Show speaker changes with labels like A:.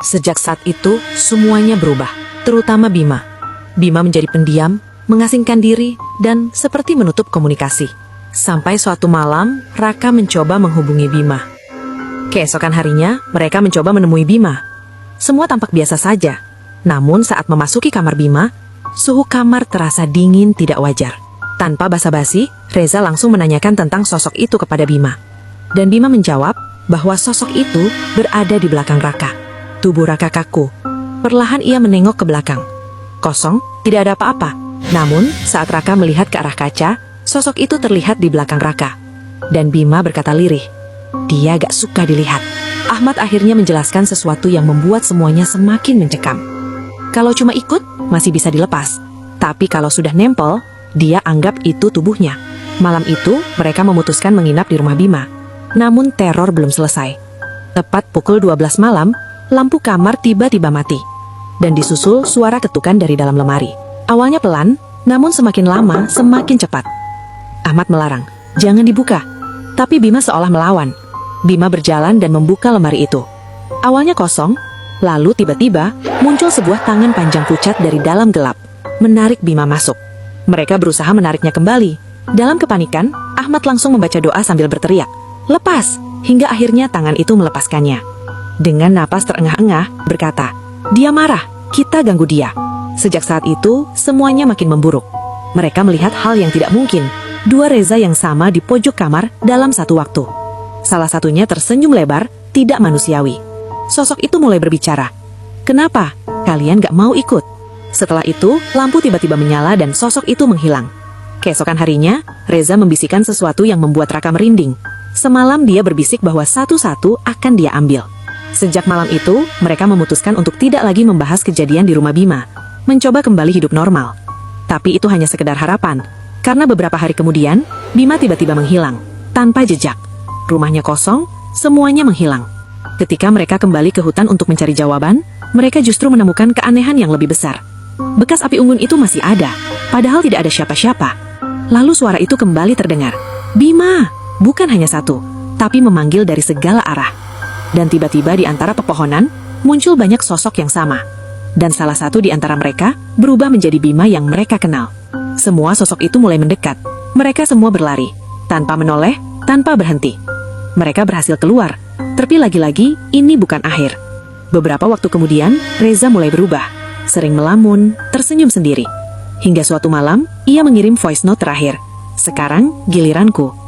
A: Sejak saat itu, semuanya berubah, terutama Bima. Bima menjadi pendiam, mengasingkan diri, dan seperti menutup komunikasi. Sampai suatu malam, Raka mencoba menghubungi Bima. Keesokan harinya, mereka mencoba menemui Bima. Semua tampak biasa saja. Namun saat memasuki kamar Bima, suhu kamar terasa dingin tidak wajar. Tanpa basa-basi, Reza langsung menanyakan tentang sosok itu kepada Bima. Dan Bima menjawab bahwa sosok itu berada di belakang Raka. Tubuh Raka kaku. Perlahan ia menengok ke belakang. Kosong, tidak ada apa-apa. Namun, saat Raka melihat ke arah kaca, sosok itu terlihat di belakang Raka. Dan Bima berkata lirih, dia gak suka dilihat. Ahmad akhirnya menjelaskan sesuatu yang membuat semuanya semakin mencekam. Kalau cuma ikut, masih bisa dilepas. Tapi kalau sudah nempel, dia anggap itu tubuhnya. Malam itu, mereka memutuskan menginap di rumah Bima. Namun teror belum selesai. Tepat pukul 12 malam, lampu kamar tiba-tiba mati. Dan disusul suara ketukan dari dalam lemari. Awalnya pelan, namun semakin lama semakin cepat. Ahmad melarang, jangan dibuka. Tapi Bima seolah melawan. Bima berjalan dan membuka lemari itu. Awalnya kosong, lalu tiba-tiba muncul sebuah tangan panjang pucat dari dalam gelap, menarik Bima masuk. Mereka berusaha menariknya kembali. Dalam kepanikan, Ahmad langsung membaca doa sambil berteriak, "Lepas!" Hingga akhirnya tangan itu melepaskannya. Dengan napas terengah-engah, berkata, "Dia marah, kita ganggu dia." Sejak saat itu, semuanya makin memburuk. Mereka melihat hal yang tidak mungkin. Dua Reza yang sama di pojok kamar dalam satu waktu. Salah satunya tersenyum lebar, tidak manusiawi. Sosok itu mulai berbicara. "Kenapa? Kalian gak mau ikut?" Setelah itu, lampu tiba-tiba menyala dan sosok itu menghilang. Keesokan harinya, Reza membisikkan sesuatu yang membuat Raka merinding. Semalam dia berbisik bahwa satu-satu akan dia ambil. Sejak malam itu, mereka memutuskan untuk tidak lagi membahas kejadian di rumah Bima, mencoba kembali hidup normal. Tapi itu hanya sekedar harapan, karena beberapa hari kemudian, Bima tiba-tiba menghilang, tanpa jejak. Rumahnya kosong, semuanya menghilang. Ketika mereka kembali ke hutan untuk mencari jawaban, mereka justru menemukan keanehan yang lebih besar. Bekas api unggun itu masih ada, padahal tidak ada siapa-siapa. Lalu suara itu kembali terdengar. Bima! Bukan hanya satu, tapi memanggil dari segala arah. Dan tiba-tiba di antara pepohonan, muncul banyak sosok yang sama. Dan salah satu di antara mereka berubah menjadi Bima yang mereka kenal. Semua sosok itu mulai mendekat. Mereka semua berlari, tanpa menoleh, tanpa berhenti. Mereka berhasil keluar, tapi lagi-lagi ini bukan akhir. Beberapa waktu kemudian, Reza mulai berubah. Sering melamun, tersenyum sendiri. Hingga suatu malam, ia mengirim voice note terakhir. "Sekarang, giliranku."